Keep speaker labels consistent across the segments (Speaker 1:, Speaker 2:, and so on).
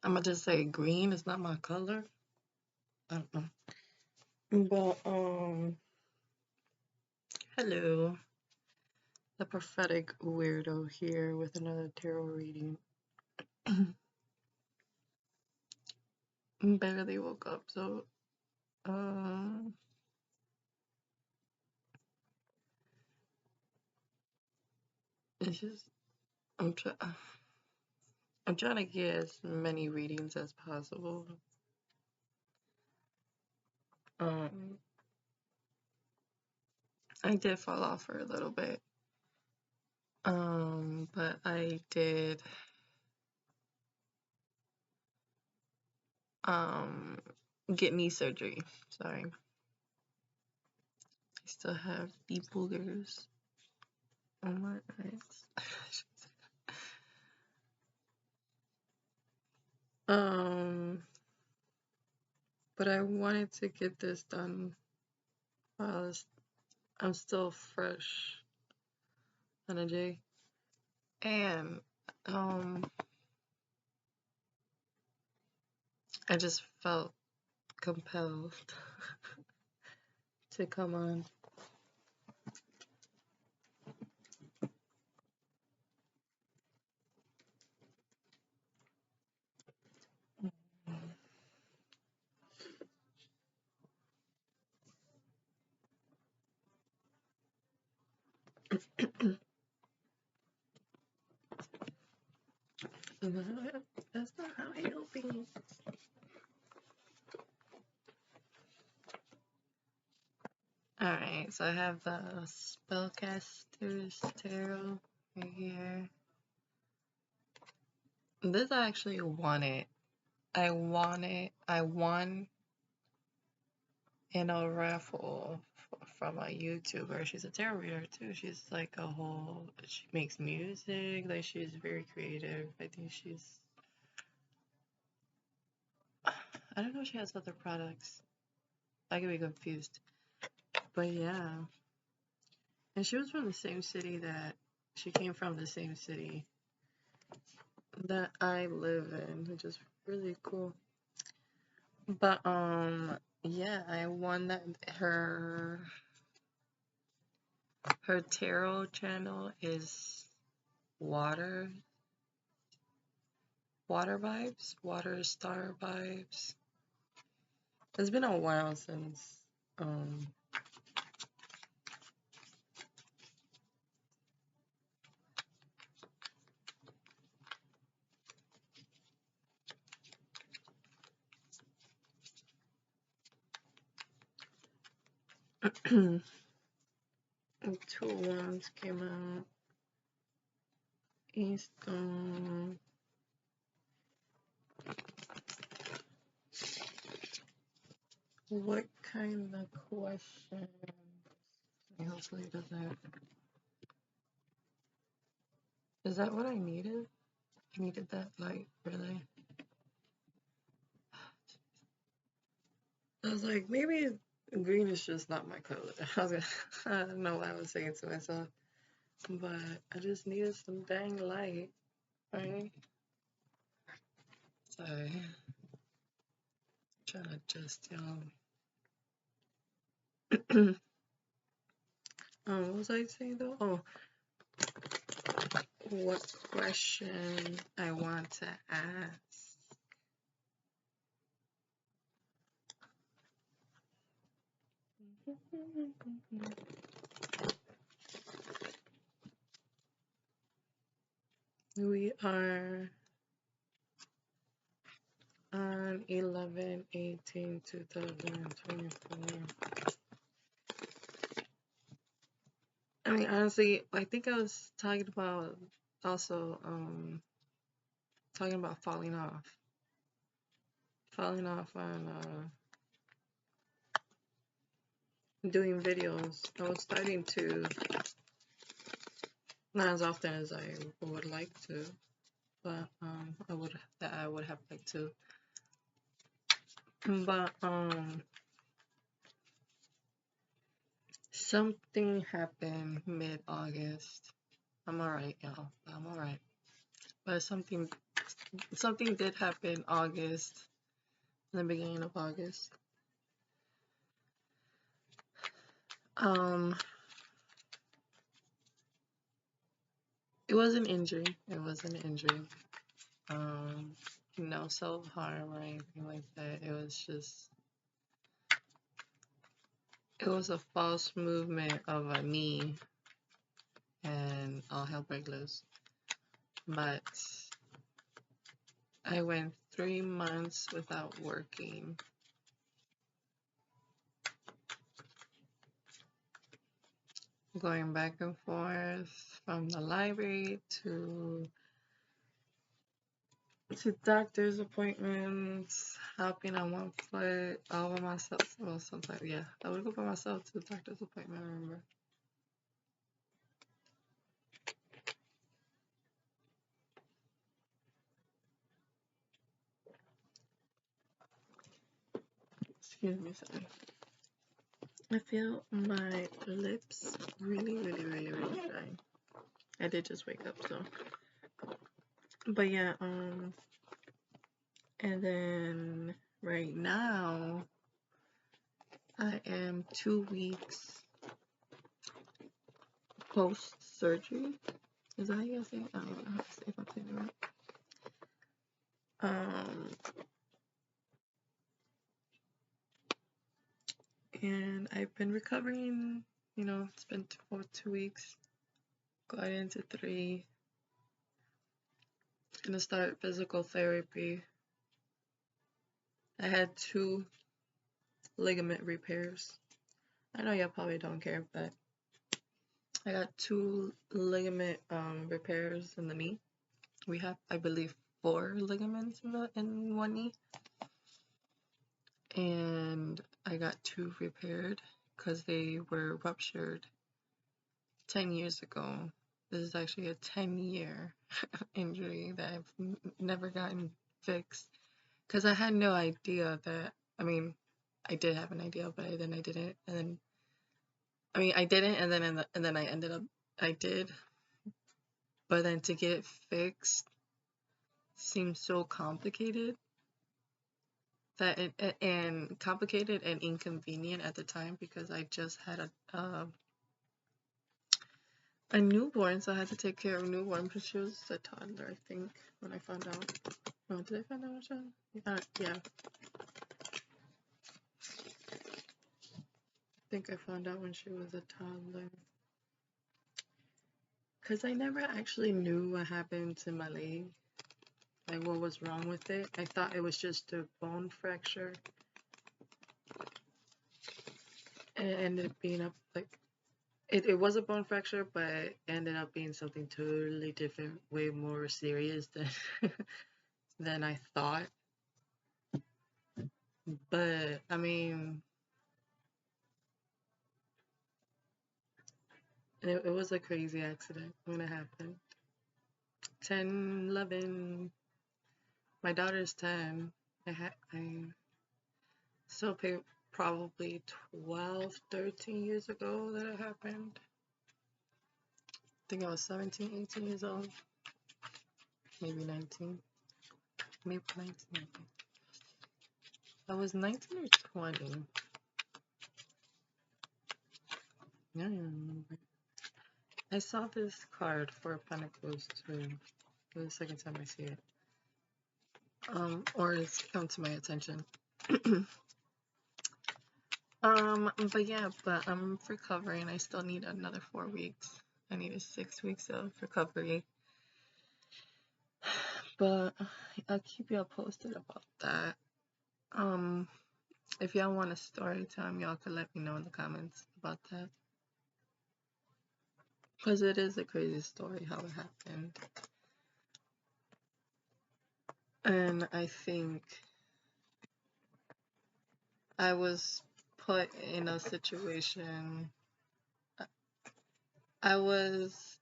Speaker 1: I'm gonna just say green is not my color. I don't know. But hello, the prophetic weirdo here with another tarot reading. Barely woke up, so it's just I'm try I'm trying to get as many readings as possible. I did fall off for a little bit. But I did get knee surgery. Sorry. I still have deep boogers on my eyes. But I wanted to get this done while I'm still fresh on a J. And I just felt compelled to come on. That's not how I helping. Alright, so I have the Spellcaster's Tarot right here. This I actually won it. I won in a raffle from a YouTuber. She's a tarot reader too. She's like she makes music, like she's very creative. I think I don't know if she has other products. I could be confused. But yeah. And she was from the same city she came from the same city that I live in, which is really cool. But yeah, I won that her tarot channel is water vibes, water star vibes. It's been a while since Two Wands came out. Eastern. What kind of question? Hopefully it doesn't. Is that what I needed? I needed that light, really? I was like, maybe green is just not my color. I don't know what I was saying to myself. But I just needed some dang light, right? Sorry. Trying to adjust, y'all. What was I saying though? Oh, what question I want to ask? We are on 11/18/2024. I mean, honestly, I think I was talking about also talking about falling off on doing videos. I was starting to, not as often as I would like to, but I would have liked to. But something happened mid-August. I'm alright, y'all. I'm alright. But something something did happen August, in the beginning of August. It was an injury. It was an injury. No self-harm or anything like that. It was just, it was a false movement of a knee, and all hell broke loose. But I went 3 months without working. Going back and forth from the library to doctor's appointments, helping on one foot, all by myself. Well, sometimes, yeah, I would go by myself to the doctor's appointment, I remember. Excuse me, sorry. I feel my lips really, really, really, really dry. I did just wake up, so. But yeah, and then right now, I am 2 weeks post-surgery. Is that how you say it? I don't know how to say if I'm saying it right. And I've been recovering, it's been 2 weeks, going into 3. Gonna start physical therapy. I had 2 ligament repairs. I know y'all probably don't care, but I got 2 ligament repairs in the knee. We have, I believe, 4 ligaments in one knee. And I got 2 repaired because they were ruptured 10 years ago. This is actually a 10-year injury that I've never gotten fixed. Because I had no idea that, I did have an idea, but then I didn't. And then, I didn't, and then I ended up, I did. But then to get it fixed seems so complicated. And complicated and inconvenient at the time, because I just had a newborn, so I had to take care of a newborn because she was a toddler, I think, when I found out. No, did I find out when she was? Yeah. I think I found out when she was a toddler. Because I never actually knew what happened to my leg. Like, what was wrong with it. I thought it was just a bone fracture. And it ended up being it was a bone fracture, but it ended up being something totally different, way more serious than I thought. But, it was a crazy accident when it happened. 10, 11, my daughter's 10. I still probably 12, 13 years ago that it happened. I think I was 17, 18 years old. Maybe 19. Maybe 19. I was 19 or 20. I don't remember. I saw this card for a Pentacles too. It was the second time I see it. Or it's come to my attention. But yeah, but I'm recovering. I still need another 4 weeks. I need 6 weeks of recovery. But I'll keep y'all posted about that. If y'all want a story time, y'all could let me know in the comments about that. Because it is a crazy story how it happened. And I think I was put in a situation. I was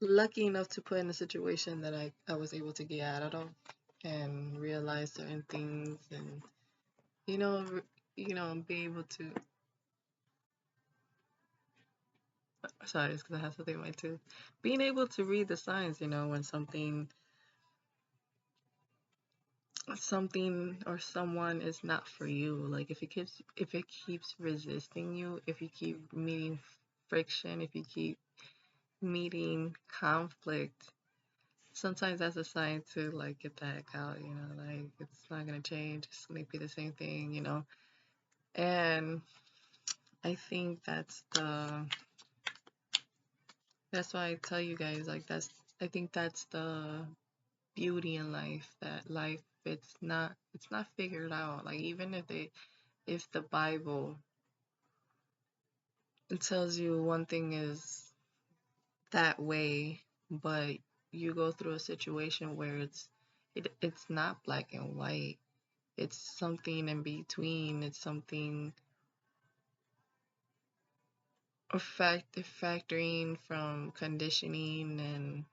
Speaker 1: lucky enough to put in a situation that I was able to get out of and realize certain things, and be able to Sorry, it's because I have something in my tooth. Being able to read the signs, when something or someone is not for you. Like if it keeps resisting you, if you keep meeting friction, if you keep meeting conflict, sometimes that's a sign to like get the heck out, like it's not gonna change, it's gonna be the same thing. And I think that's why I tell you guys, like, I think that's the beauty in life, that life, it's not figured out. Like, even if the Bible, it tells you one thing is that way, but you go through a situation where it's not black and white. It's something in between. It's something factoring from conditioning and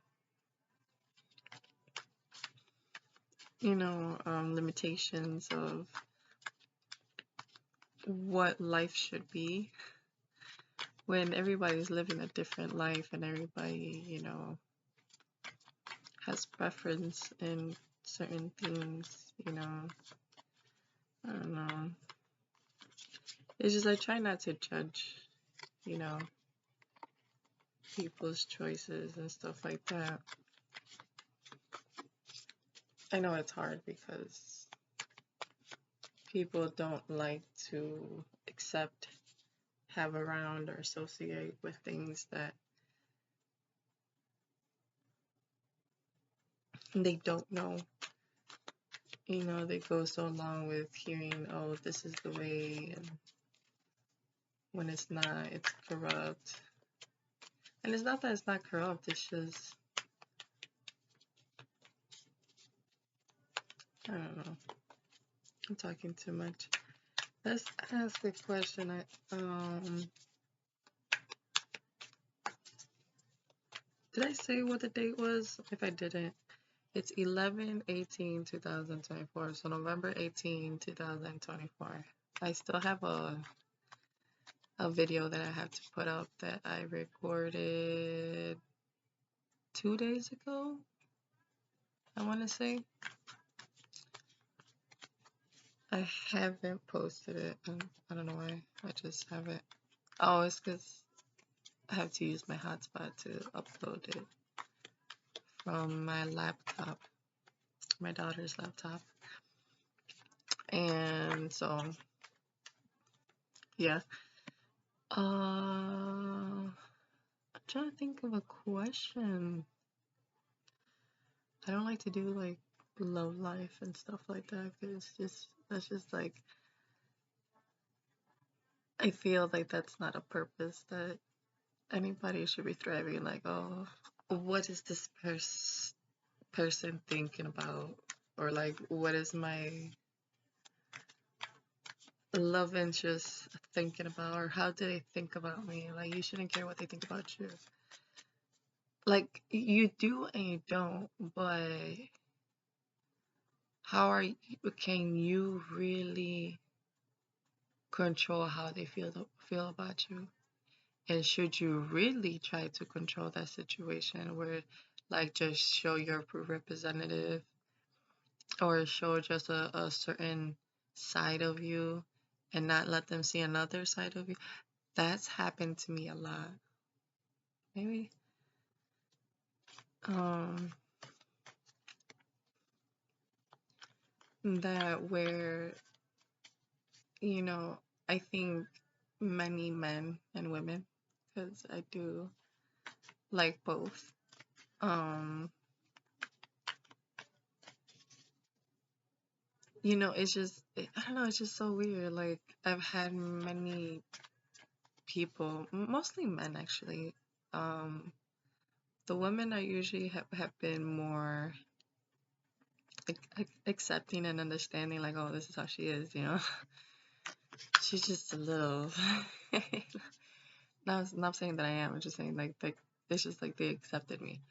Speaker 1: limitations of what life should be, when everybody's living a different life and everybody has preference in certain things. I don't know. It's just I try not to judge, you know, people's choices and stuff like that. I know it's hard because people don't like to accept, have around, or associate with things that they don't know. They go so long with hearing, oh, this is the way, and when it's not, it's corrupt. And it's not that it's not corrupt, it's just, I don't know. I'm talking too much. Let's ask a question. Did I say what the date was? If I didn't, it's 11/18/2024. So November 18, 2024. I still have a video that I have to put up that I recorded 2 days ago, I want to say. I haven't posted it. I don't know why. I just haven't. Oh, it's because I have to use my hotspot to upload it from my laptop, my daughter's laptop. And so, yeah. I'm trying to think of a question. I don't like to do like love life and stuff like that because that's just like, I feel like that's not a purpose that anybody should be thriving. Like, oh, what is this person thinking about? Or like, what is my love interest thinking about? Or how do they think about me? Like, you shouldn't care what they think about you. Like, you do and you don't, but can you really control how they feel about you? And should you really try to control that situation, where like just show your representative or show just a certain side of you and not let them see another side of you? That's happened to me a lot. Maybe that where I think many men and women, because I do like both, it's just, I don't know, it's just so weird. Like, I've had many people, mostly men actually. The women are usually have been more accepting and understanding, like, oh, this is how she is, She's just a little. Not saying that I am. I'm just saying like it's just like they accepted me.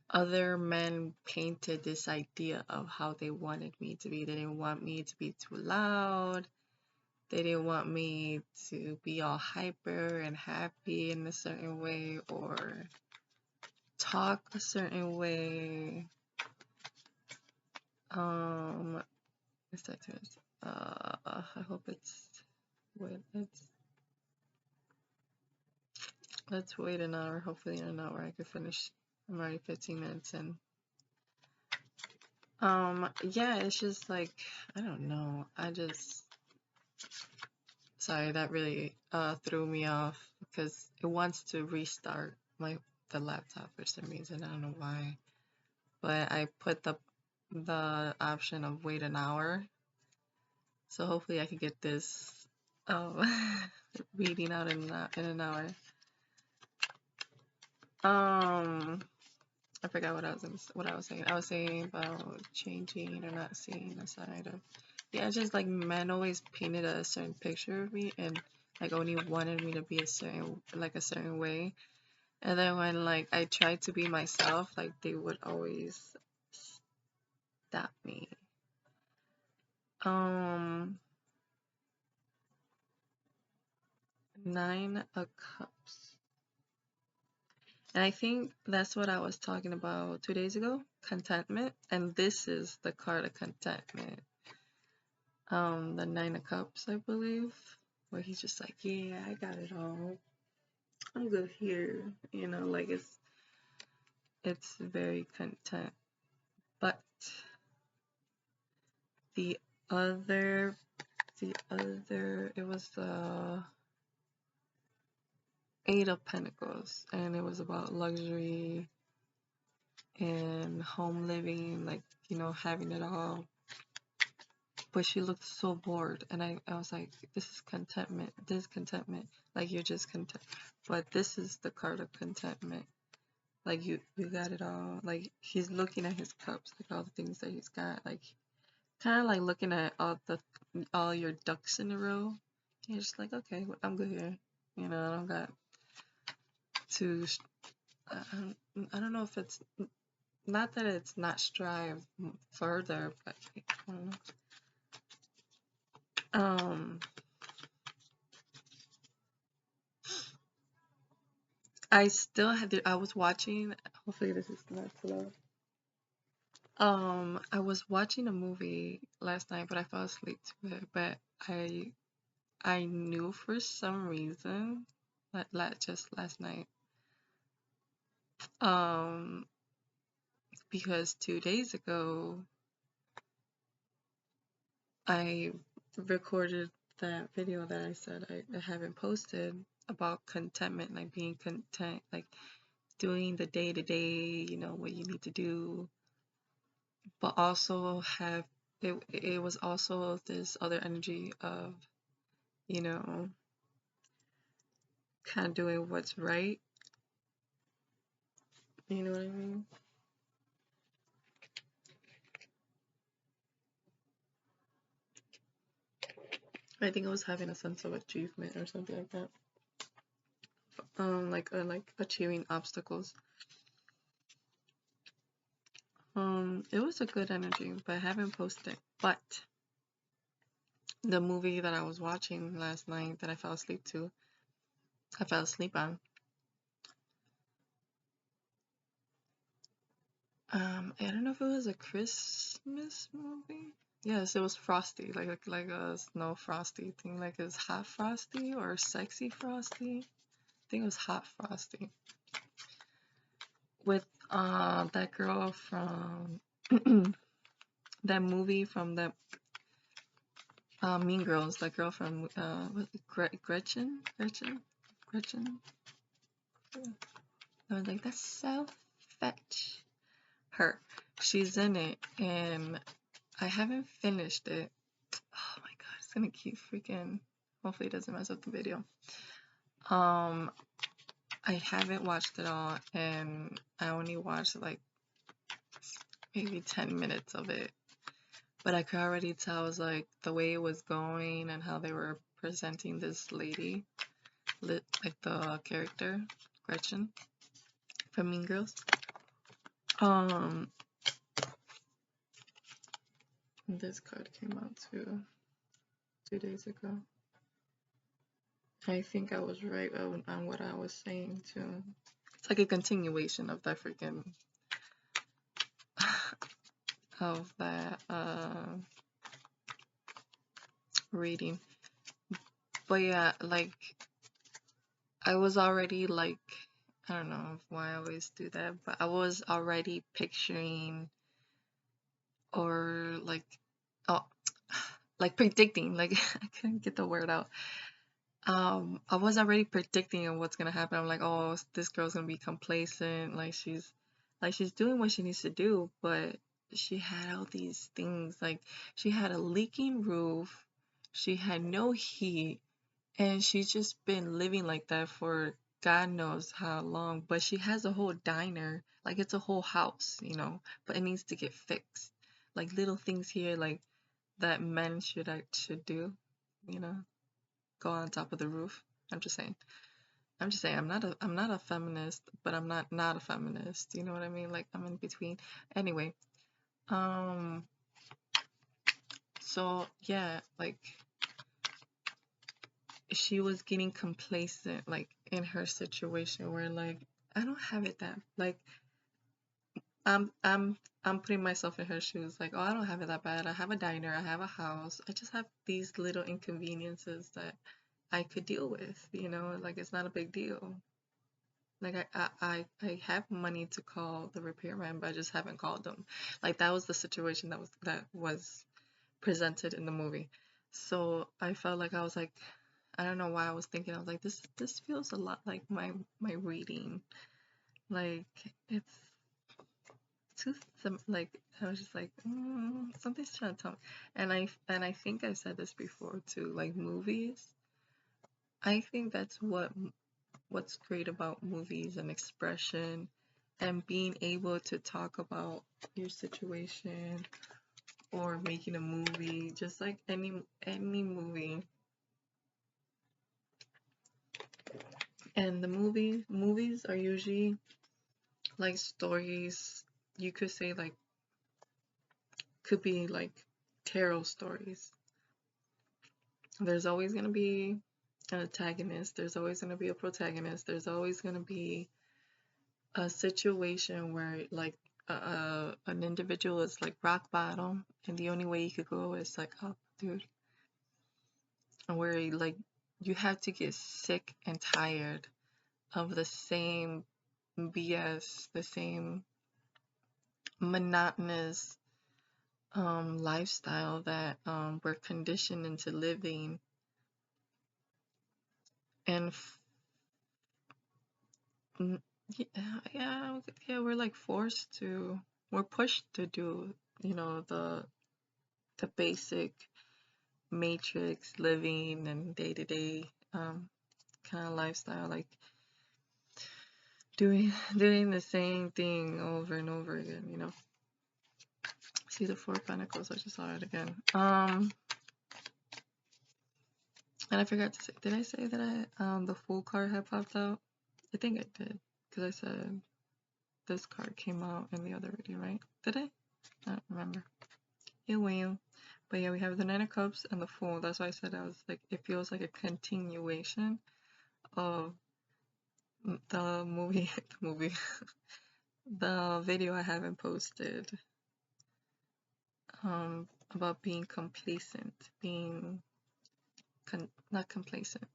Speaker 1: Other men painted this idea of how they wanted me to be. They didn't want me to be too loud. they didn't want me to be all hyper and happy in a certain way or talk a certain way. What's that term? I hope it's wait. Let's wait an hour. Hopefully in an hour I can finish. I'm already 15 minutes in. Yeah, it's just like I don't know. Sorry, that really threw me off because it wants to restart the laptop for some reason. I don't know why. But I put the option of wait an hour. So hopefully I can get this reading out in an hour. I forgot what I was saying. I was saying about changing or not seeing a side of. Yeah, it's just like men always painted a certain picture of me and like only wanted me to be a certain way. And then when like I tried to be myself, like they would always stop me. 9 of Cups. And I think that's what I was talking about 2 days ago, contentment. And this is the card of contentment. The 9 of Cups, I believe, where he's just like, yeah, I got it all. I'm good here. You know, like it's very content. But the other, it was the 8 of Pentacles, and it was about luxury and home living, like, you know, having it all. But she looked so bored, and I was like, this is contentment. This is contentment. Like, you're just content. But this is the card of contentment. Like, you got it all. Like, he's looking at his cups, like all the things that he's got. Like, kind of like looking at all your ducks in a row. You're just like, okay, I'm good here. You know, I don't got to. I don't know if it's not that it's not strive further, but I don't know. I still had I was watching, hopefully this is not slow. I was watching a movie last night, but I fell asleep to it. But I knew for some reason, just last night, because 2 days ago I recorded that video that I said I haven't posted about contentment, like being content, like doing the day-to-day, you know, what you need to do, but also it was also this other energy of, you know, kind of doing what's right. You know what I mean? I think I was having a sense of achievement or something like that. Like achieving obstacles. It was a good energy, but I haven't posted. But the movie that I was watching last night that I fell asleep on. I don't know if it was a Christmas movie. Yes, it was Frosty, like a snow Frosty thing, like it's hot Frosty or sexy Frosty. I think it was hot Frosty. With that girl from that movie from the Mean Girls, that girl from Gretchen. I was like, that's so fetch. Her, she's in it, and I haven't finished it. Oh my god, it's gonna keep freaking. Hopefully, it doesn't mess up the video. I haven't watched it all, and I only watched like maybe 10 minutes of it. But I could already tell, it was like the way it was going and how they were presenting this lady, like the character, Gretchen, from Mean Girls. This card came out too 2 days ago. I think I was right on what I was saying too. It's like a continuation of that freaking of that reading. But yeah, like I was already like, I don't know why I always do that, but I was already picturing or like, oh, like predicting, like I couldn't get the word out. I was already predicting on what's gonna happen. I'm like, oh, this girl's gonna be complacent, like she's doing what she needs to do, but she had all these things, like she had a leaking roof, she had no heat, and she's just been living like that for God knows how long. But she has a whole diner, like it's a whole house, but it needs to get fixed. Like little things here, like that men should do, you know, go on top of the roof. I'm just saying. I'm not a feminist, but I'm not a feminist. You know what I mean? Like I'm in between. Anyway, um, so yeah, like she was getting complacent, like in her situation where like I don't have it that like I'm putting myself in her shoes. Like, oh, I don't have it that bad. I have a diner. I have a house. I just have these little inconveniences that I could deal with. Like it's not a big deal. Like I have money to call the repairman, but I just haven't called them. Like that was the situation that was presented in the movie. So I felt like I was like, I don't know why I was thinking. I was like, this feels a lot like my reading. Like it's too like I was just like, something's trying to tell me. And I think I said this before too. Like movies, I think that's what's great about movies and expression and being able to talk about your situation or making a movie, just like any movie. And the movies are usually like stories, you could say, like could be like tarot stories. There's always going to be an antagonist, there's always going to be a protagonist, there's always going to be a situation where like an individual is like rock bottom and the only way you could go is like up, dude. And where like you have to get sick and tired of the same BS, the same monotonous lifestyle that we're conditioned into living. And yeah, we're like we're pushed to do, the basic matrix living and day-to-day kind of lifestyle, like doing the same thing over and over again. See the Four of Pentacles, I just saw it again. And I forgot to say, did I say that the Fool card had popped out? I think I did, because I said this card came out in the other video, right? Did I? I don't remember. You will. But yeah, we have the Nine of Cups and the Fool. That's why I said I was like, it feels like a continuation of the movie, the video I haven't posted about being complacent, being not complacent.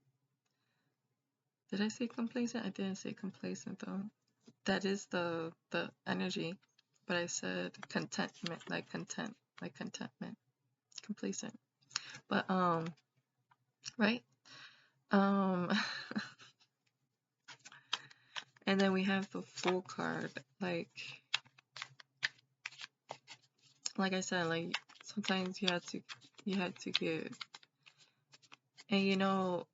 Speaker 1: Did I say complacent? I didn't say complacent though. That is the energy, but I said contentment, like contentment, complacent. But right? And then we have the Fool card, like I said, like sometimes you had to give, and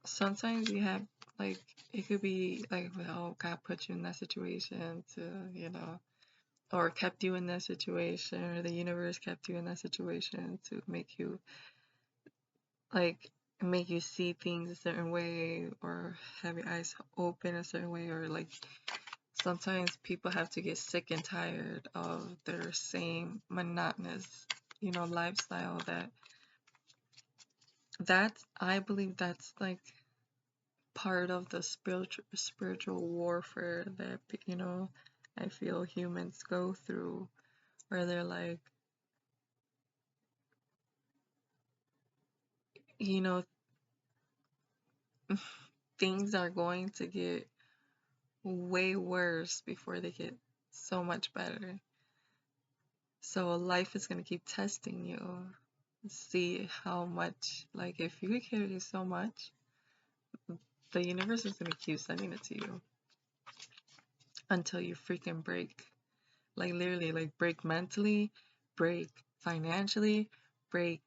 Speaker 1: sometimes you have, like, it could be like, well, God put you in that situation to, or kept you in that situation, or the universe kept you in that situation to make you see things a certain way, or have your eyes open a certain way, or like sometimes people have to get sick and tired of their same monotonous, lifestyle that I believe that's like part of the spiritual warfare that, I feel humans go through, where they're like, you know, things are going to get way worse before they get so much better. So life is going to keep testing you. See how much, like, if you carry so much, the universe is going to keep sending it to you until you freaking break. Like, literally, like, break mentally, break financially, break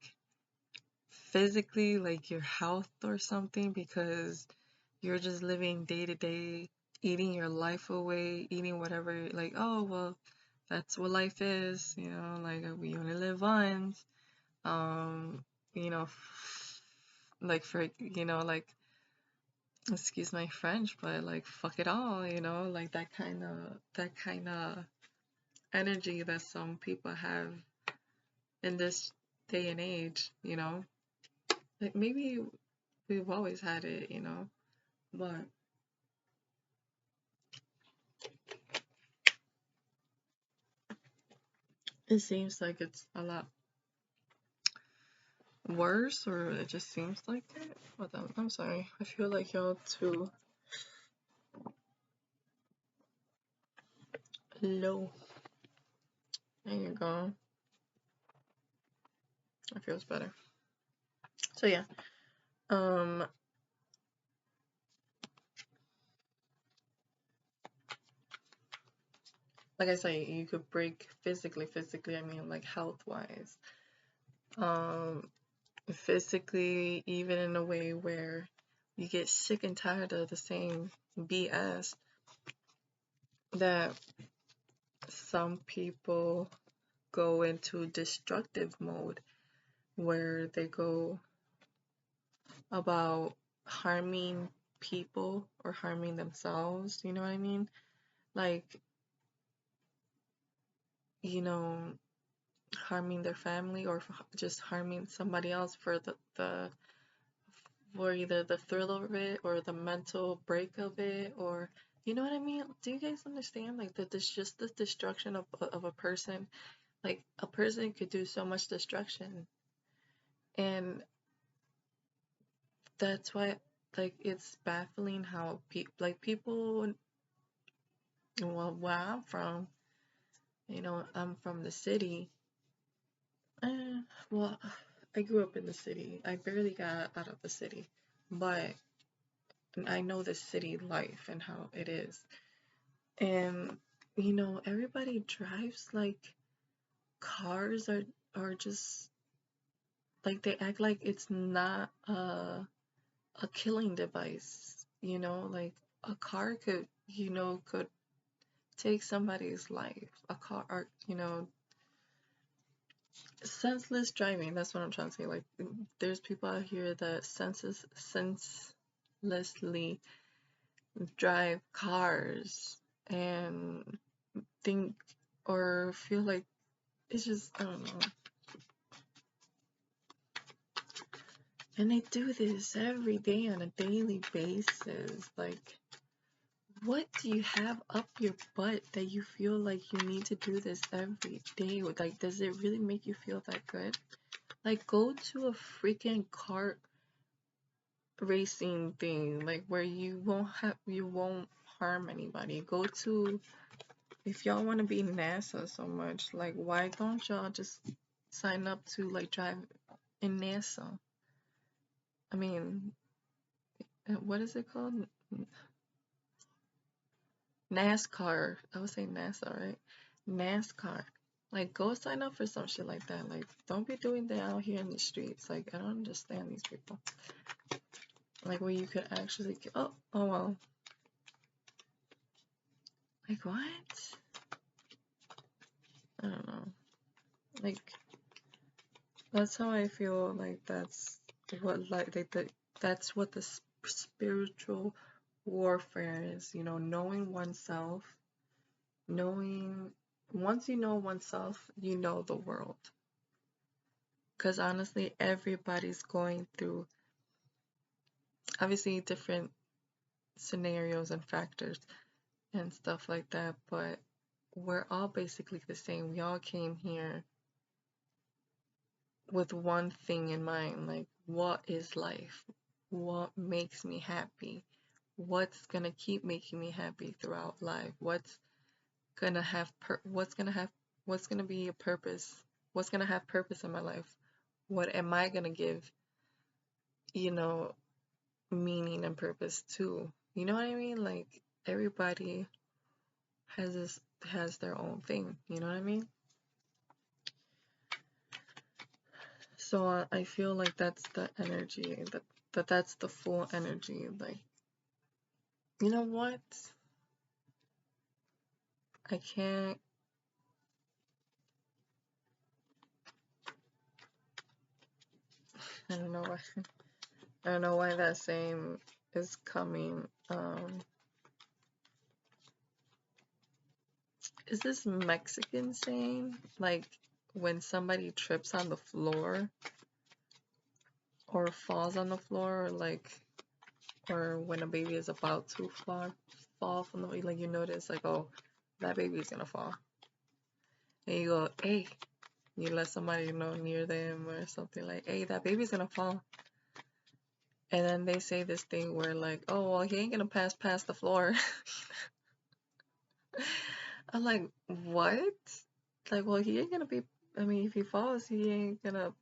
Speaker 1: physically, like your health or something, because you're just living day to day, eating your life away, eating whatever, like, oh, well, that's what life is, like, we only live once. You know, like, for, like, excuse my French, but like, fuck it all, like that kind of energy that some people have in this day and age, like, maybe we've always had it, but it seems like it's a lot worse, or it just seems like it. Hold on, I'm sorry. I feel like y'all too low. There you go. That feels better. So yeah, like I say, you could break physically. I mean, like, health wise. Physically, even in a way where you get sick and tired of the same BS that some people go into destructive mode, where they go about harming people or harming themselves, you know what I mean? Like, harming their family, or just harming somebody else for for either the thrill of it or the mental break of it, or, you know what I mean? Do you guys understand? Like, just the destruction of a person. Like, a person could do so much destruction, and that's why, like, it's baffling how people, well, where I'm from, I'm from the city. Well, I grew up in the city. I barely got out of the city, but I know the city life and how it is. And, everybody drives like cars are just, like, they act like it's not a killing device, like, a car could take somebody's life. A car, or, senseless driving, that's what I'm trying to say. Like, there's people out here that senselessly drive cars and think or feel like, it's just, I don't know. And they do this every day on a daily basis. Like, what do you have up your butt that you feel like you need to do this every day? Like, does it really make you feel that good? Like, go to a freaking kart racing thing, like, where you won't harm anybody. Go to, if y'all want to be NASA so much, like, why don't y'all just sign up to, like, drive in NASA? I mean, what is it called? NASCAR. I would say NASA, right? NASCAR. Like, go sign up for some shit like that. Like, don't be doing that out here in the streets. Like, I don't understand these people. Like, where you could actually, oh well. Like, what? I don't know. Like, that's how I feel. Like, that's what, that's what the spiritual warfare is. Knowing oneself. Once you know oneself, you know the world.
Speaker 2: Because honestly, everybody's going through obviously different scenarios and factors and stuff like that, but we're all basically the same. We all came here with one thing in mind, like, what is life? What makes me happy? What's gonna keep making me happy throughout life? What's gonna be a purpose? What's gonna have purpose in my life? What am I gonna give, you know, meaning and purpose to? You know what I mean? Like, everybody has their own thing, you know what I mean? So I feel like that's the energy, that's the full energy. Like, you know what? I can't. I don't know why. I don't know why that saying is coming. Is this Mexican saying? Like, when somebody trips on the floor or falls on the floor, or when a baby is about to fall from the way, like, you notice, like, oh, that baby's gonna fall. And you go, hey, you let somebody know near them or something, like, hey, that baby's gonna fall. And then they say this thing where, like, oh, well, he ain't gonna pass past the floor. I'm like, what? Like, well, he ain't gonna be, I mean, if he falls, he ain't gonna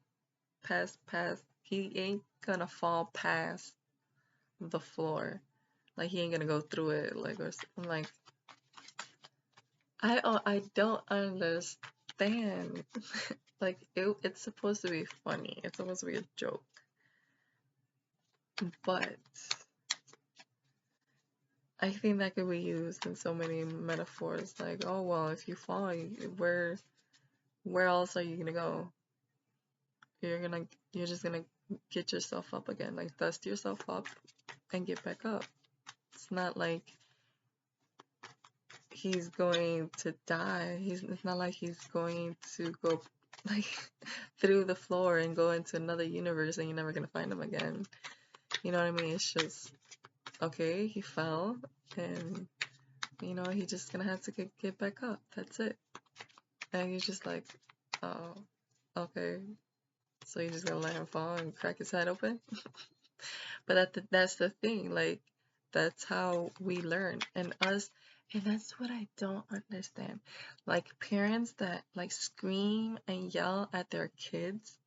Speaker 2: he ain't gonna fall past the floor. Like, he ain't gonna go through it, like, or I'm like, I don't understand. Like, it's supposed to be funny. It's supposed to be a joke. But I think that could be used in so many metaphors. Like, oh, well, if you fall, where else are you gonna go? You're just gonna get yourself up again. Like, dust yourself up and get back up. It's not like he's going to die. It's not like he's going to go, like, through the floor and go into another universe and you're never gonna find him again. You know what I mean? It's just, okay, he fell and, he's just gonna have to get back up. That's it. And you're just like, oh, okay. So you're just gonna let him fall and crack his head open? But that's the thing. Like, that's how we learn. And that's what I don't understand. Like, parents that, like, scream and yell at their kids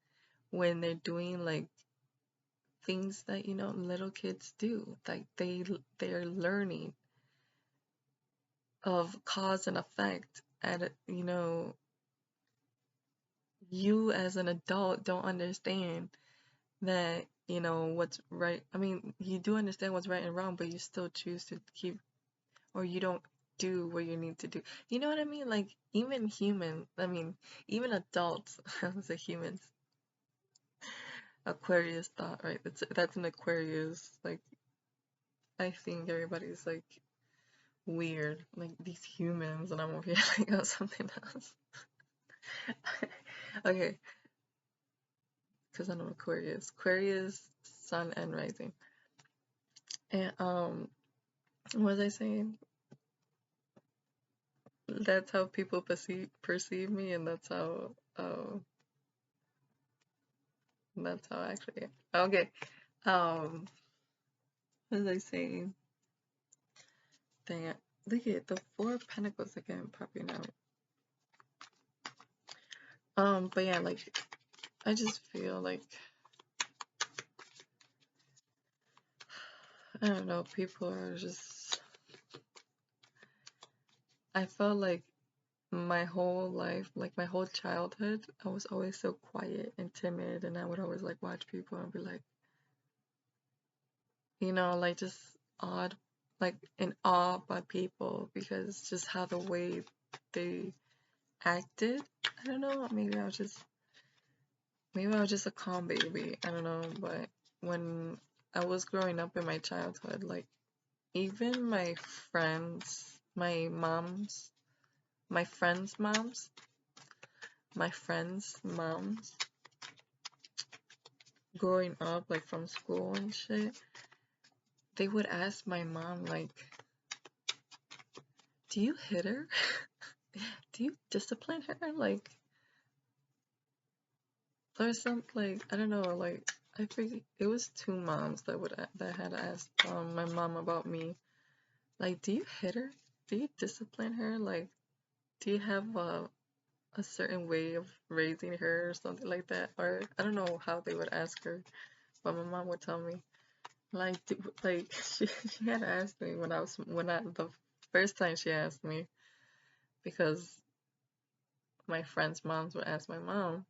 Speaker 2: when they're doing, like, things that, little kids do. Like, they're learning of cause and effect. And, you as an adult don't understand that, what's right. I mean, you do understand what's right and wrong, but you still choose to keep, or you don't do what you need to do. You know what I mean? Like, even even adults, I was a humans. Aquarius thought, right? That's an Aquarius. Like, I think everybody's like weird, like these humans, and I'm over here like, oh, something else. Okay, because I'm Aquarius. Aquarius, sun and rising. And what was I saying? That's how people perceive me, and that's how actually. Okay. What was I saying? Dang it. Look at the Four of Pentacles again popping out. But yeah, like, I just feel like, I don't know, people are just, I felt like my whole life, like my whole childhood, I was always so quiet and timid, and I would always like watch people and be like, like, just odd, like, in awe by people because just how the way they acted. I don't know, maybe I was just a calm baby. I don't know, but when I was growing up in my childhood, like, even my friends, my moms, my friends' moms, growing up, like from school and shit, they would ask my mom, like, do you hit her? Do you discipline her? Like, or something, like, I don't know, like, I forget, it was two moms that had asked my mom about me. Like, do you hit her? Do you discipline her? Like, do you have a certain way of raising her or something like that? Or I don't know how they would ask her, but my mom would tell me. Like, like she had asked me the first time she asked me, because my friends' moms would ask my mom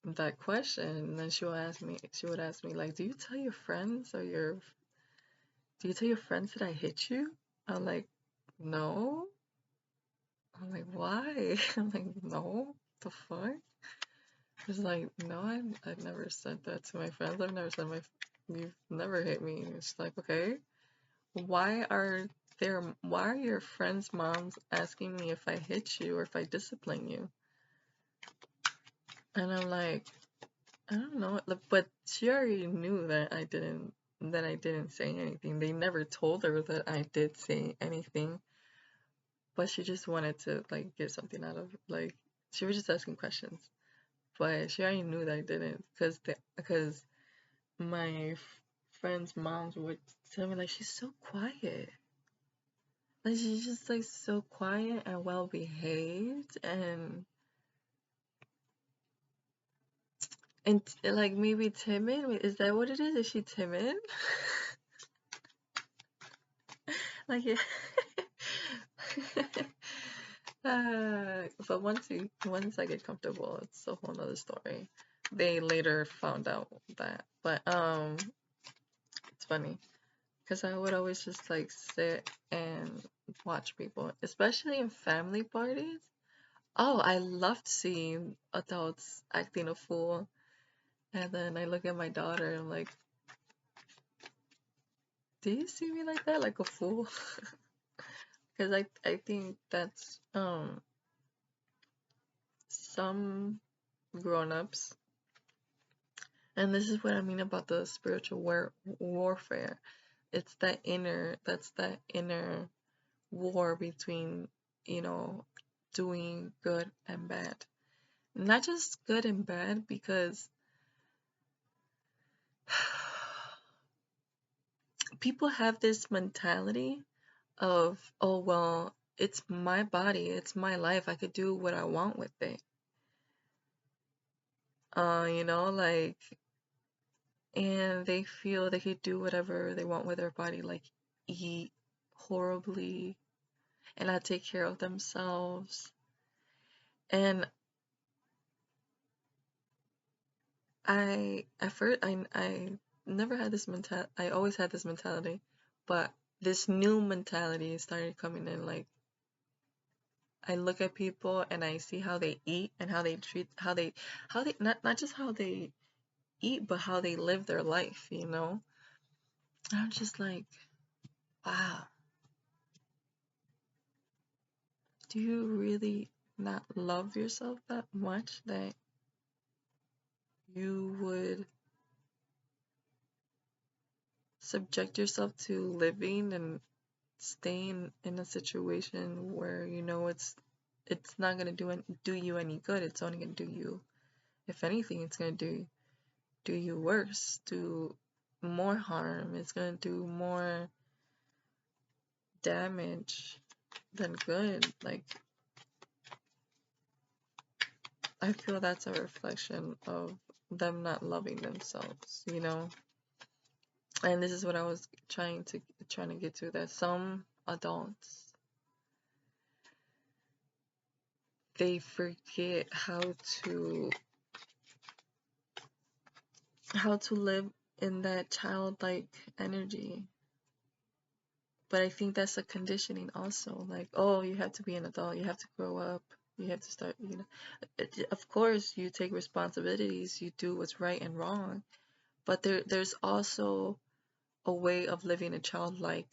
Speaker 2: that question, and then she would ask me like, do you tell your friends that I hit you? I'm like, no. I'm like, why? I'm like, no, the fuck? It's like, no, I never said that to my friends. I've never said you've never hit me. It's like, okay, why are your friends' moms asking me if I hit you or if I discipline you? And I'm like, I don't know, but she already knew that I didn't say anything. They never told her that I did say anything, but she just wanted to like get something out of, like, she was just asking questions. But she already knew that I didn't, because my friends' moms would tell me like, she's so quiet. Like, she's just like so quiet and well behaved, and like maybe timid. Is that what it is? Is she timid? Like, yeah. But once I get comfortable, it's a whole nother story. They later found out that, but it's funny because I would always just like sit and watch people, especially in family parties. Oh, I loved seeing adults acting a fool, and then I look at my daughter and I'm like, do you see me like that, like a fool? Because I think that's some grown-ups, and this is what I mean about the spiritual warfare. That's that inner war between, you know, doing good and bad. Not just good and bad, because people have this mentality of, oh, well, it's my body, it's my life, I could do what I want with it. Like, and they feel they could do whatever they want with their body, like eat horribly and not take care of themselves. And at first, I never had this mentality. I always had this mentality, but this new mentality started coming in. Like, I look at people and I see how they eat and how they treat, how they not just how they eat, but how they live their life. I'm just like, wow, do you really not love yourself that much that you would subject yourself to living and staying in a situation where it's not gonna do you any good? It's only gonna do you, if anything, it's gonna do you worse, do more harm. It's gonna do more damage than good. Like, I feel that's a reflection of them not loving themselves. And this is what I was trying to get to, that some adults, they forget to live in that childlike energy. But I think that's a conditioning also. Like, oh, you have to be an adult, you have to grow up, you have to start, of course you take responsibilities, you do what's right and wrong, but there's also a way of living a childlike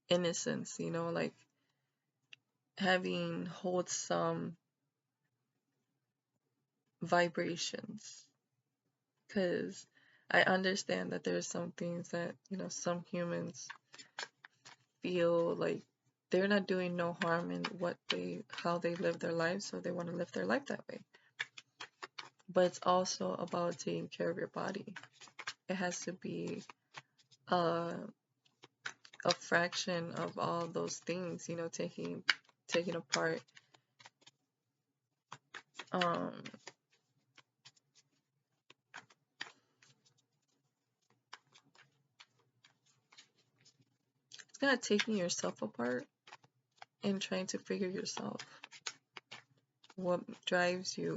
Speaker 2: innocence, like having wholesome vibrations. because I understand that there's some things that, some humans feel like they're not doing no harm in how they live their life, so they want to live their life that way. But it's also about taking care of your body. It has to be a fraction of all those things, taking apart. It's kind of taking yourself apart and trying to figure yourself. What drives you?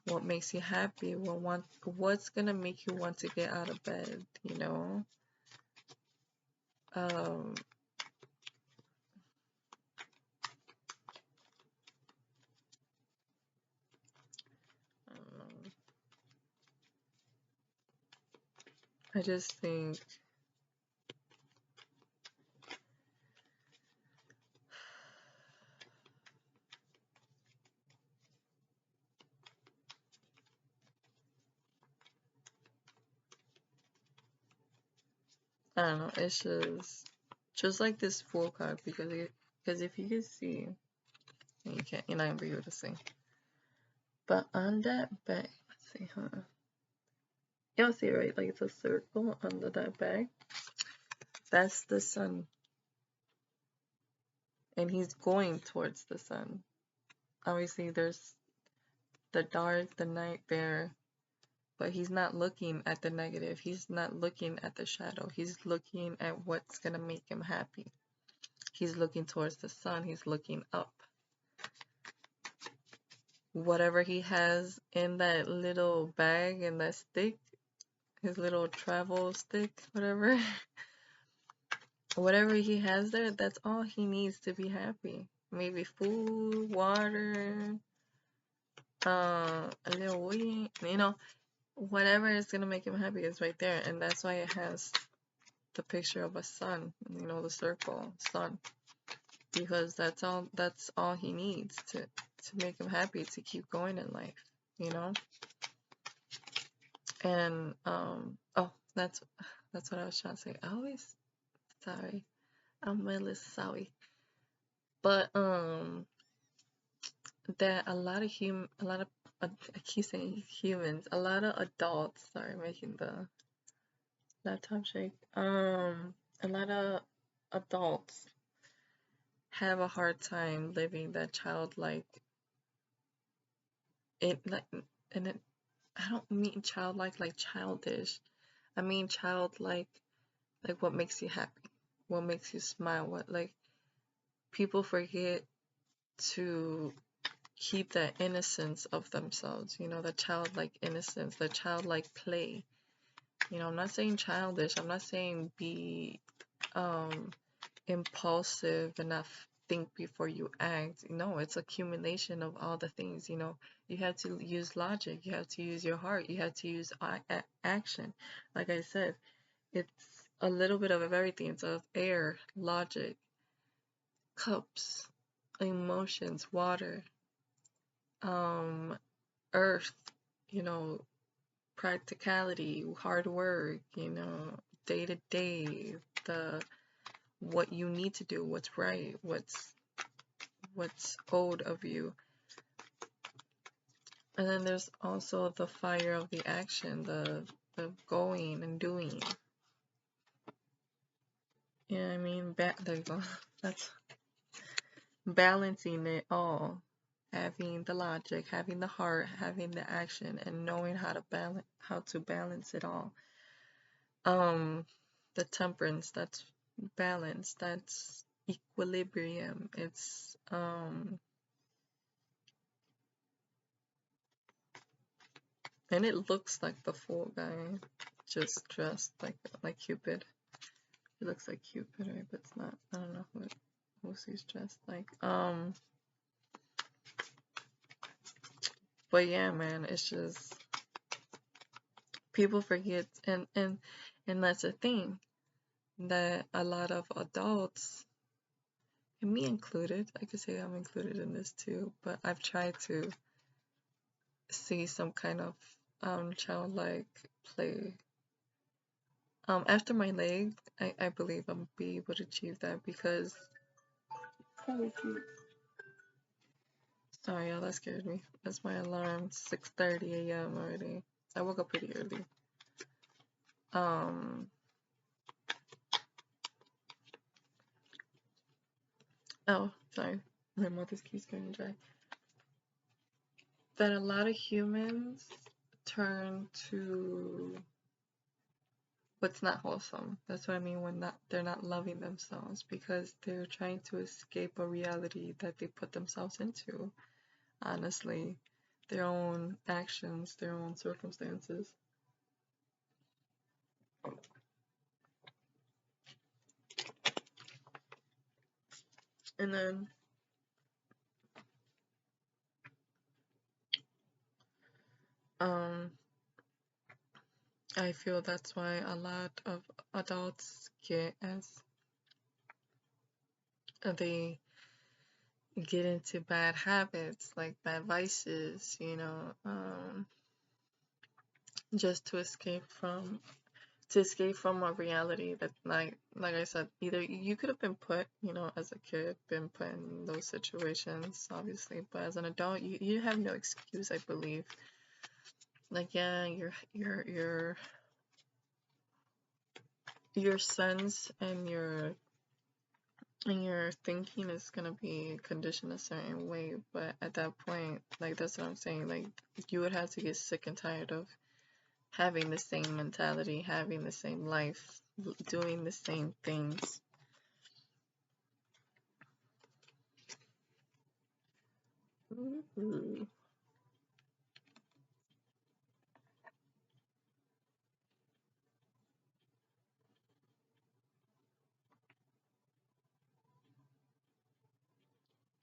Speaker 2: What makes you happy? What's gonna make you want to get out of bed? Um, I don't know. I just think I don't know. It's just like this Fool card because if you can see, you're not gonna be able to see. But on that back, let's see, huh? Y'all see, right? Like it's a circle under that bag. That's the sun. And he's going towards the sun. Obviously, there's the dark, the night there, but he's not looking at the negative. He's not looking at the shadow. He's looking at what's gonna make him happy. He's looking towards the sun. He's looking up. Whatever he has in that little bag and that stick, his little travel stick, whatever. Whatever he has there, that's all he needs to be happy. Maybe food, water, a little weed, whatever is gonna make him happy is right there. And that's why it has the picture of a sun, the circle, sun. Because that's all he needs to make him happy, to keep going in life, And oh, that's what I was trying to say. Sorry. I'm really sorry. But that a lot of I keep saying humans, a lot of adults, sorry, making the laptop shake. A lot of adults have a hard time living that childlike. I don't mean childlike like childish. I mean childlike, like what makes you happy, what makes you smile, people forget to keep that innocence of themselves, the childlike innocence, the childlike play. I'm not saying childish, I'm not saying be impulsive and not think before you act. No, it's accumulation of all the things. You have to use logic, you have to use your heart, you have to use action. Like I said, it's a little bit of everything. It's of air, logic, cups, emotions, water, earth, practicality, hard work, day to day, what you need to do, what's right, what's owed of you. And then there's also the fire of the action, the going and doing. You know what I mean? There you go. That's balancing it all. Having the logic, having the heart, having the action, and knowing how to balance it all. The temperance, that's balance, that's equilibrium. It's and it looks like the Fool guy, just dressed like Cupid. He looks like Cupid, right? But it's not. I don't know who he's dressed like. But yeah, man, it's just people forget, and that's the thing, that a lot of adults, and me included, I could say I'm included in this too, but I've tried to see some kind of childlike play. After my leg, I believe I'll be able to achieve that because sorry, y'all, that scared me. That's my alarm. 6:30 a.m. already. I woke up pretty early. Oh, sorry. My mother's keys going dry. That a lot of humans turn to what's not wholesome. That's what I mean when they're not loving themselves because they're trying to escape a reality that they put themselves into. Honestly, their own actions, their own circumstances. And then I feel that's why a lot of adults they get into bad habits, like bad vices, just to escape from a reality that like I said, either you could have been put, as a kid, been put in those situations, obviously, but as an adult, you have no excuse, I believe. Like, yeah, your sense and your thinking is gonna be conditioned a certain way, but at that point, like, that's what I'm saying, like, you would have to get sick and tired of having the same mentality, having the same life, doing the same things. Ooh.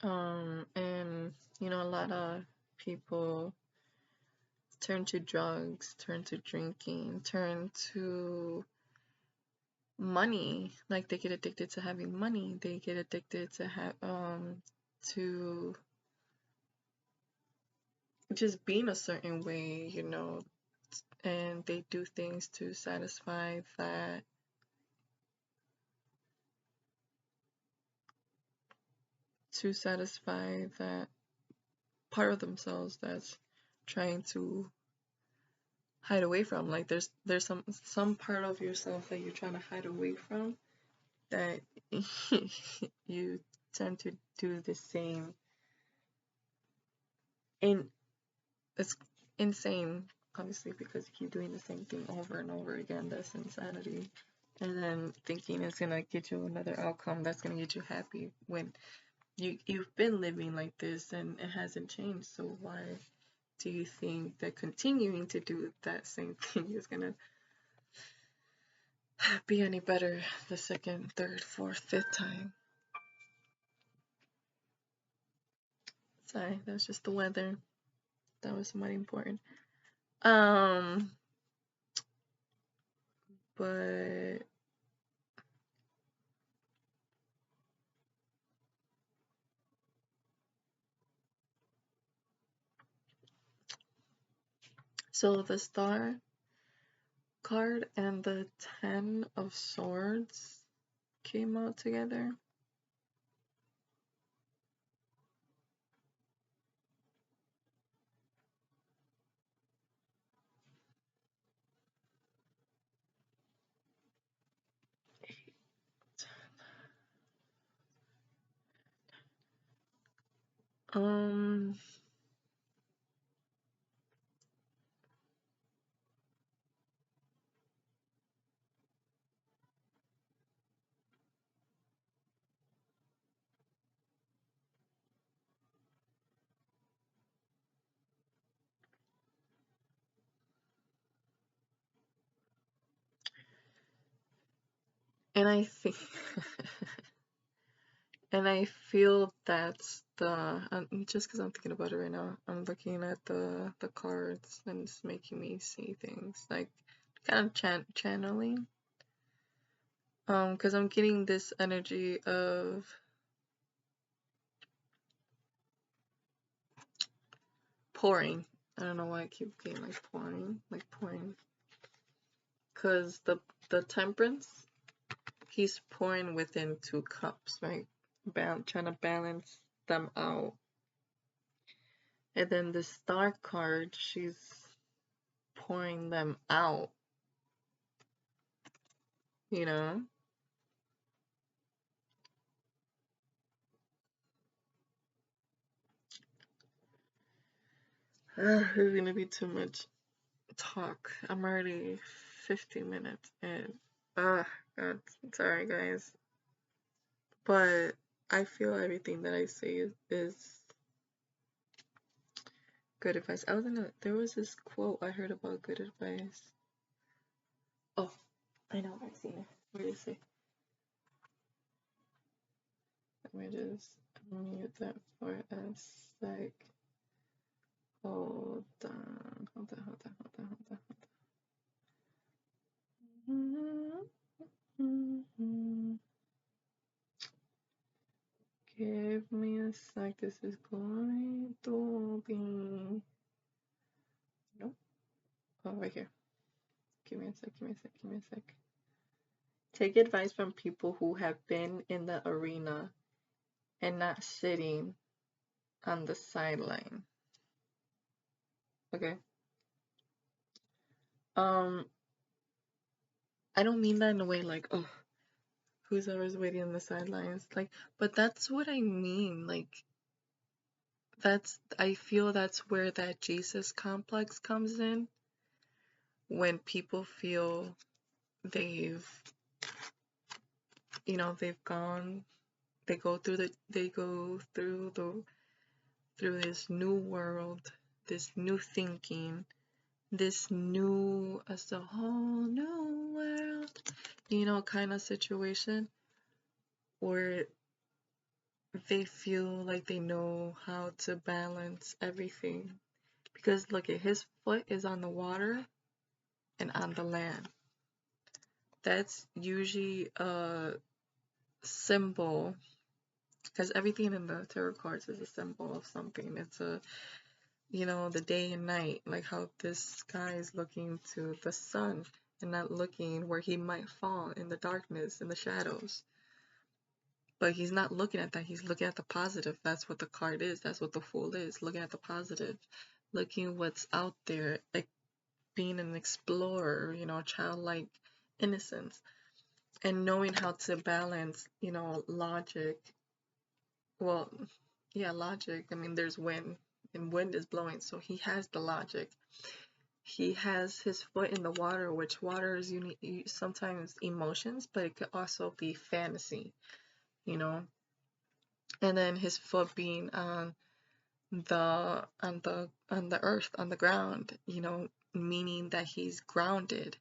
Speaker 2: And a lot of people turn to drugs, turn to drinking, turn to money. Like, they get addicted to having money. They get addicted to to just being a certain way, and they do things to satisfy that part of themselves that's trying to hide away from. Like, there's some part of yourself that you're trying to hide away from, that you tend to do the same. And it's insane, obviously, because you keep doing the same thing over and over again. That's insanity. And then thinking it's gonna get you another outcome that's gonna get you happy when you've been living like this and it hasn't changed. So why do you think that continuing to do that same thing is gonna be any better the second, third, fourth, fifth time? Sorry, that's just the weather. That was somewhat important. But so the Star card and the 10 of Swords came out together. And I think and I feel that's just because I'm thinking about it right now, I'm looking at the cards and it's making me see things like kind of channeling. Because I'm getting this energy of pouring. I don't know why I keep getting like pouring. Cause the temperance, he's pouring within 2 cups, right? Trying to balance them out. And then the star card, she's pouring them out, you know? There's gonna be too much talk. I'm already 50 minutes in. God, sorry guys. But I feel everything that I say is good advice. There was this quote I heard about good advice. Oh, I know, I've seen it. What did it say? Let me just mute that for a sec. Hold on. Give me a sec. This is going to be. Nope. Oh, right here. Give me a sec. Take advice from people who have been in the arena and not sitting on the sideline. Okay. I don't mean that in a way like, oh, who's always waiting on the sidelines? Like, but that's what I mean. Like, I feel that's where that Jesus complex comes in. When people feel they've gone, they go through this new world, this new thinking, this new, as a whole new world, kind of situation where they feel like they know how to balance everything. Because look at his foot is on the water and on the land. That's usually a symbol, because everything in the tarot cards is a symbol of something. It's the day and night, like how this guy is looking to the sun and not looking where he might fall in the darkness, in the shadows. But he's not looking at that. He's looking at the positive. That's what the card is. That's what the Fool is. Looking at the positive. Looking what's out there. Like being an explorer, childlike innocence. And knowing how to balance, logic. Well, yeah, logic. I mean, there's wind. And wind is blowing. So he has the logic. He has his foot in the water, which water is sometimes emotions, but it could also be fantasy, and then his foot being on the earth, on the ground, meaning that he's grounded,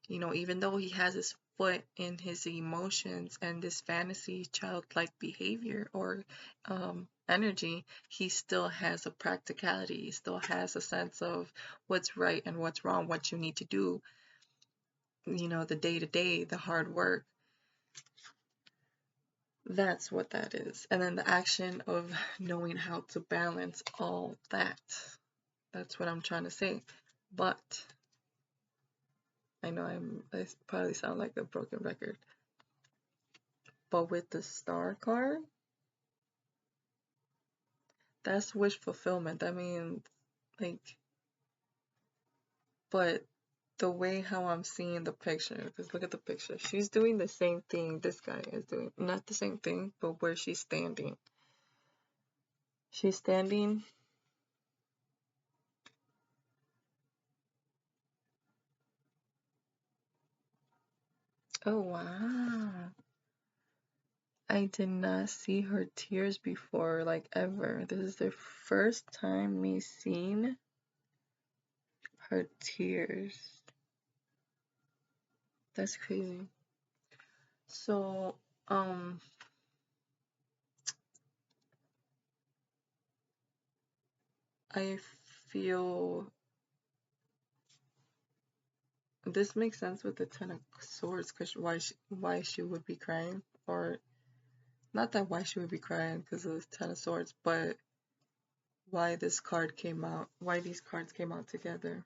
Speaker 2: even though he has his foot in his emotions and this fantasy childlike behavior or energy, he still has a practicality. He still has a sense of what's right and what's wrong, what you need to do, the day-to-day, the hard work. That's what that is. And then the action of knowing how to balance all that. That's what I'm trying to say. But I know I probably sound like a broken record. But with the star card, that's wish fulfillment. I mean, like, but the way how I'm seeing the picture, because look at the picture. She's doing the same thing this guy is doing. Not the same thing, but where she's standing. She's standing. Oh, wow. I did not see her tears before, like, ever. This is the first time me seeing her tears. That's crazy. So, I feel this makes sense with the Ten of Swords, because why she would be crying, or not that why she would be crying because of the Ten of Swords, but why this card came out, why these cards came out together.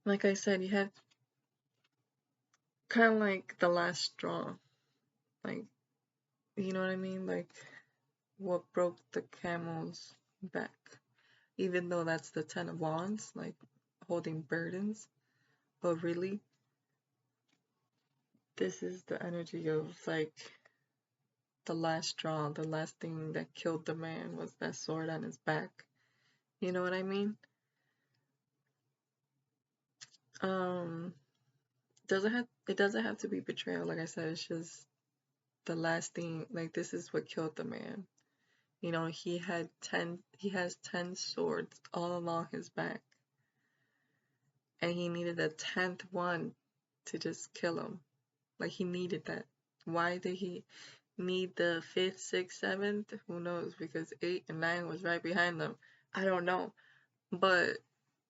Speaker 2: Like I said, you had kind of like the last straw, like, you know what I mean? Like, what broke the camel's back, even though that's the Ten of Wands, like holding burdens, but really, this is the energy of like the last straw, the last thing that killed the man was that sword on his back. You know what I mean? Um, it doesn't have to be betrayal, like I said, it's just the last thing, like this is what killed the man. You know, he has 10 swords all along his back. And he needed a 10th one to just kill him. Like he needed that. Why did he need the 5th, 6th, 7th? Who knows? Because 8 and 9 was right behind them. I don't know. But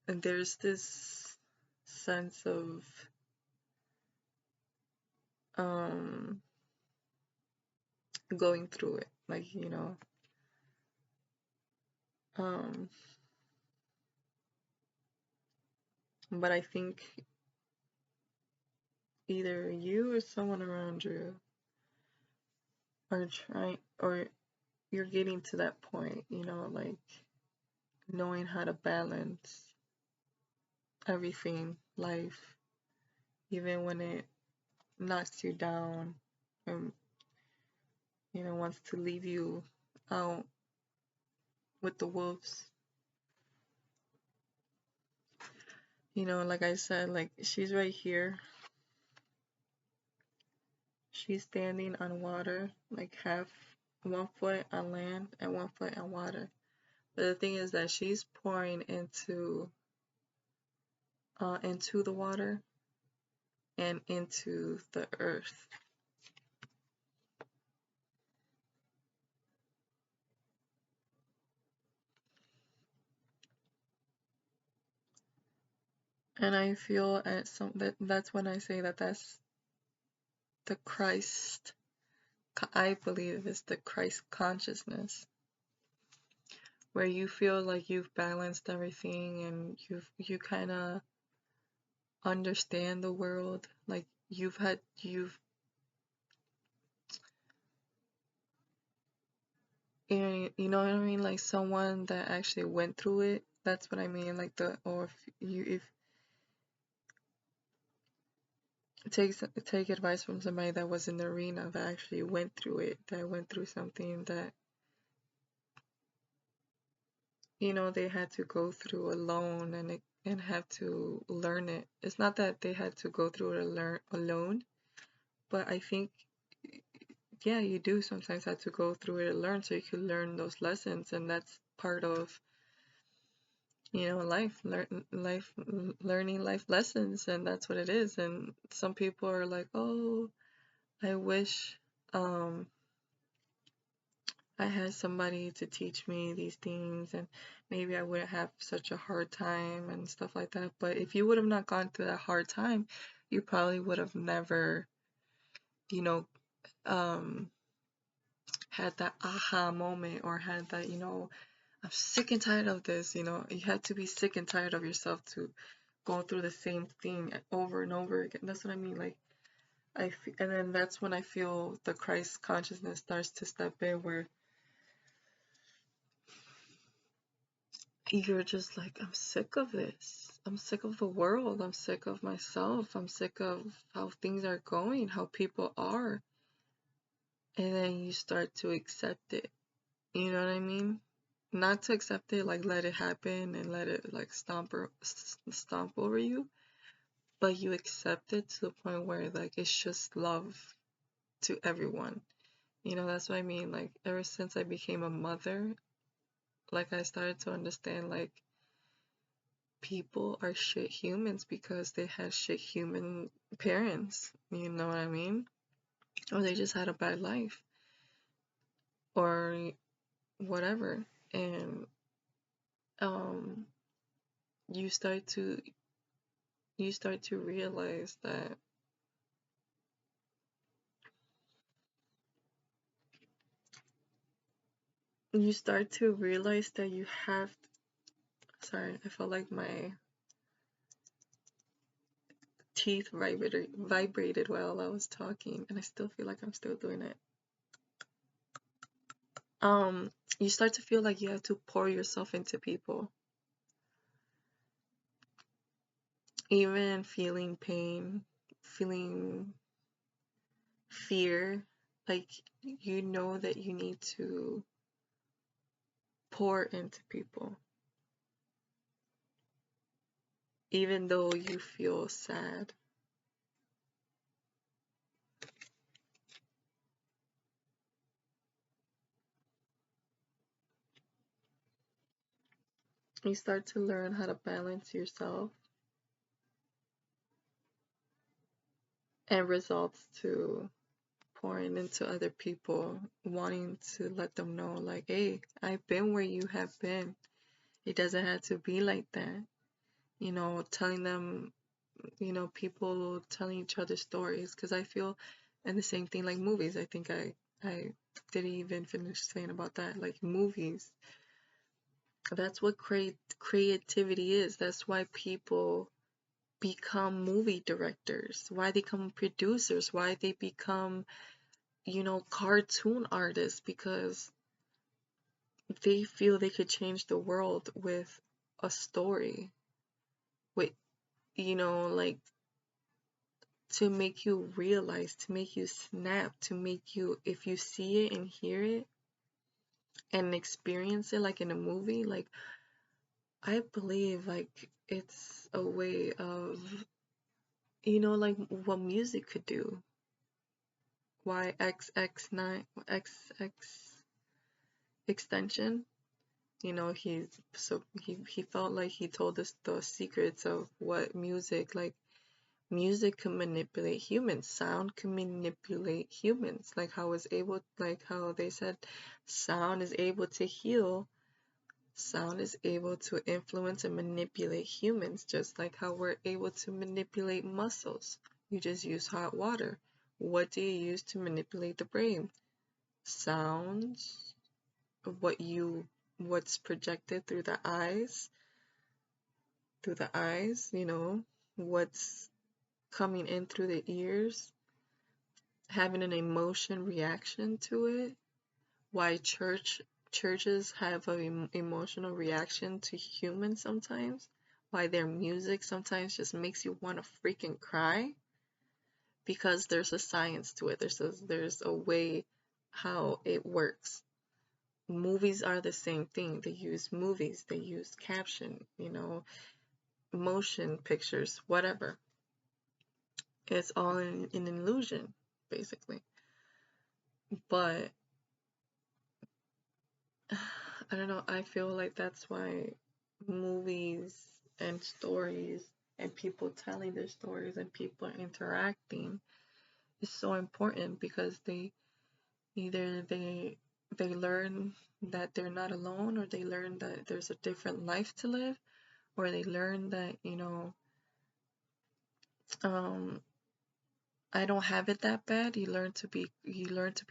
Speaker 2: there's this sense of going through it. Like, you know, but I think either you or someone around you are trying, or you're getting to that point, you know, like knowing how to balance everything, life, even when it knocks you down and, you know, wants to leave you out with the wolves. You know, like I said, like she's right here. She's standing on water, like half, 1 foot on land and 1 foot on water. But the thing is that she's pouring into the water and into the earth. And I feel that's when I say that's the Christ. I believe it's the Christ consciousness, where you feel like you've balanced everything and you kind of understand the world. Like you've you know what I mean, like someone that actually went through it. That's what I mean. Like or if take advice from somebody that was in the arena, that actually went through it, that went through something that, you know, they had to go through alone and have to learn it. It's not that they had to go through it alone, but I think, yeah, you do sometimes have to go through it and learn so you can learn those lessons, and that's part of, you know, learning life lessons, and that's what it is. And some people are like, oh, I wish I had somebody to teach me these things, and maybe I wouldn't have such a hard time and stuff like that. But if you would have not gone through that hard time, you probably would have never, you know, had that aha moment, or had that, you know, I'm sick and tired of this. You know, you have to be sick and tired of yourself to go through the same thing over and over again. That's what I mean. Like, and then that's when I feel the Christ consciousness starts to step in, where you're just like, I'm sick of this. I'm sick of the world. I'm sick of myself. I'm sick of how things are going, how people are. And then you start to accept it. You know what I mean? Not to accept it, like let it happen and let it like stomp over you, but you accept it to the point where like it's just love to everyone. You know, that's what I mean. Like ever since I became a mother, like I started to understand like people are shit humans because they had shit human parents. You know what I mean? Or they just had a bad life or whatever. And um you start to realize that you start to realize that you have, sorry, I felt like my teeth vibrated while I was talking, and I still feel like I'm still doing it. You start to feel like you have to pour yourself into people, even feeling pain, feeling fear, like you know that you need to pour into people, even though you feel sad. You start to learn how to balance yourself, and results to pouring into other people, wanting to let them know, like, hey, I've been where you have been. It doesn't have to be like that. You know, telling them, you know, people telling each other stories. Because I feel, and the same thing like movies. I think I didn't even finish saying about that. Like movies, that's what creativity is. That's why people become movie directors, why they become producers, why they become, you know, cartoon artists, because they feel they could change the world with a story, with, you know, like, to make you realize, to make you snap, to make you, if you see it and hear it and experience it like in a movie, like, I believe like it's a way of, you know, like what music could do. Why XX9 XX extension, you know, he felt like he told us the secrets of what music, like music can manipulate humans, sound can manipulate humans, like how it's able, like how they said sound is able to heal, sound is able to influence and manipulate humans, just like how we're able to manipulate muscles. You just use hot water. What do you use to manipulate the brain? Sounds, what's projected through the eyes, you know, what's coming in through the ears, having an emotion reaction to it. Why churches have an emotional reaction to humans sometimes. Why their music sometimes just makes you want to freaking cry, because there's a science to it. There's a way how it works. Movies are the same thing. They use movies, they use caption, you know, motion pictures, whatever. It's all an illusion, basically. But I don't know, I feel like that's why movies and stories and people telling their stories and people interacting is so important, because either they learn that they're not alone, or they learn that there's a different life to live, or they learn that, you know, I don't have it that bad. You learn to be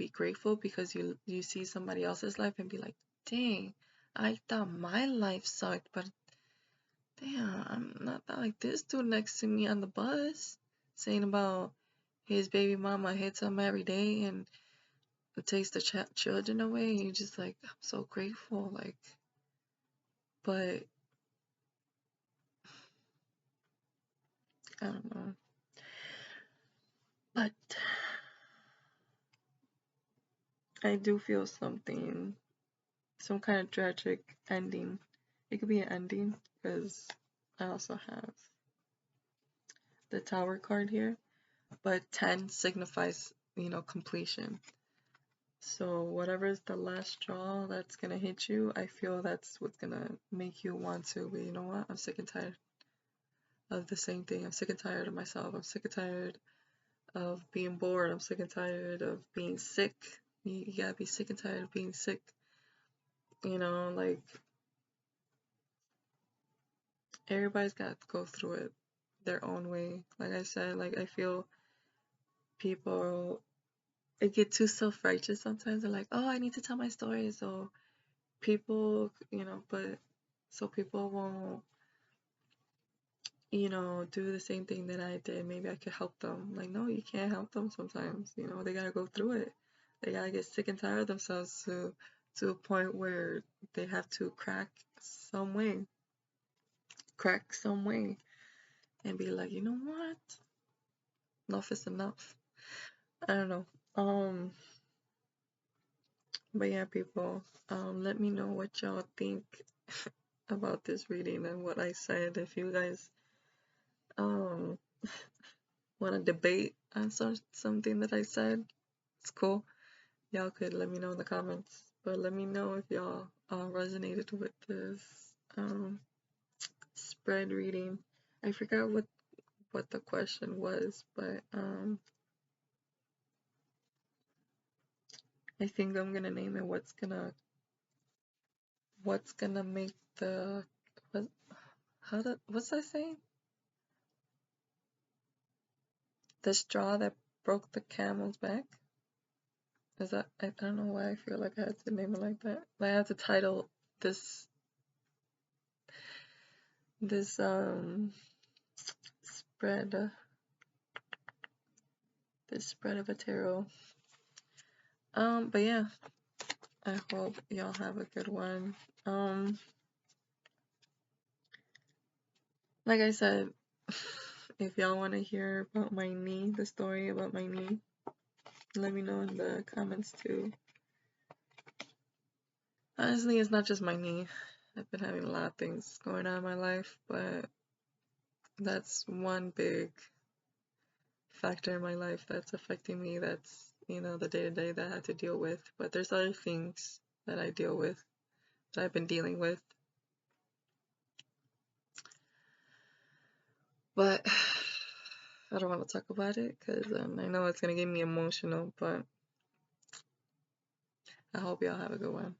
Speaker 2: grateful, because you see somebody else's life and be like, dang, I thought my life sucked, but damn, I'm not like this dude next to me on the bus saying about his baby mama hits him every day and takes the children away. And you're just like, I'm so grateful, like, but I don't know. But I do feel something, some kind of tragic ending. It could be an ending, because I also have the tower card here, but 10 signifies, you know, completion. So whatever is the last straw that's gonna hit you, I feel that's what's gonna make you want to, but you know what? I'm sick and tired of the same thing. I'm sick and tired of myself. I'm sick and tired of being bored. I'm sick and tired of being sick. You gotta be sick and tired of being sick. You know, like, everybody's got to go through it their own way. Like I said, like, I feel people, they get too self-righteous sometimes. They're like, oh, I need to tell my story so people, you know, but so people won't, you know, do the same thing that I did. Maybe I could help them. Like, no, you can't help them sometimes. You know, they gotta go through it. They gotta get sick and tired of themselves to a point where they have to some way, crack some way, and be like, you know what? Enough is enough. I don't know. But yeah, people, let me know what y'all think about this reading and what I said. If you guys um want to debate on something that I said, it's cool. Y'all could let me know in the comments. But let me know if y'all resonated with this spread reading. I forgot what the question was, but I think I'm gonna name it what's gonna make the what's that saying? The straw that broke the camel's back? Is that, I don't know why I feel like I had to name it like that. Like I had to title this spread this spread of a tarot. But yeah, I hope y'all have a good one. Like I said, if y'all want to hear about my knee, the story about my knee, let me know in the comments too. Honestly, it's not just my knee. I've been having a lot of things going on in my life, but that's one big factor in my life that's affecting me. That's, you know, the day-to-day that I have to deal with. But there's other things that I deal with, that I've been dealing with. But I don't want to talk about it because I know it's going to get me emotional, but I hope y'all have a good one.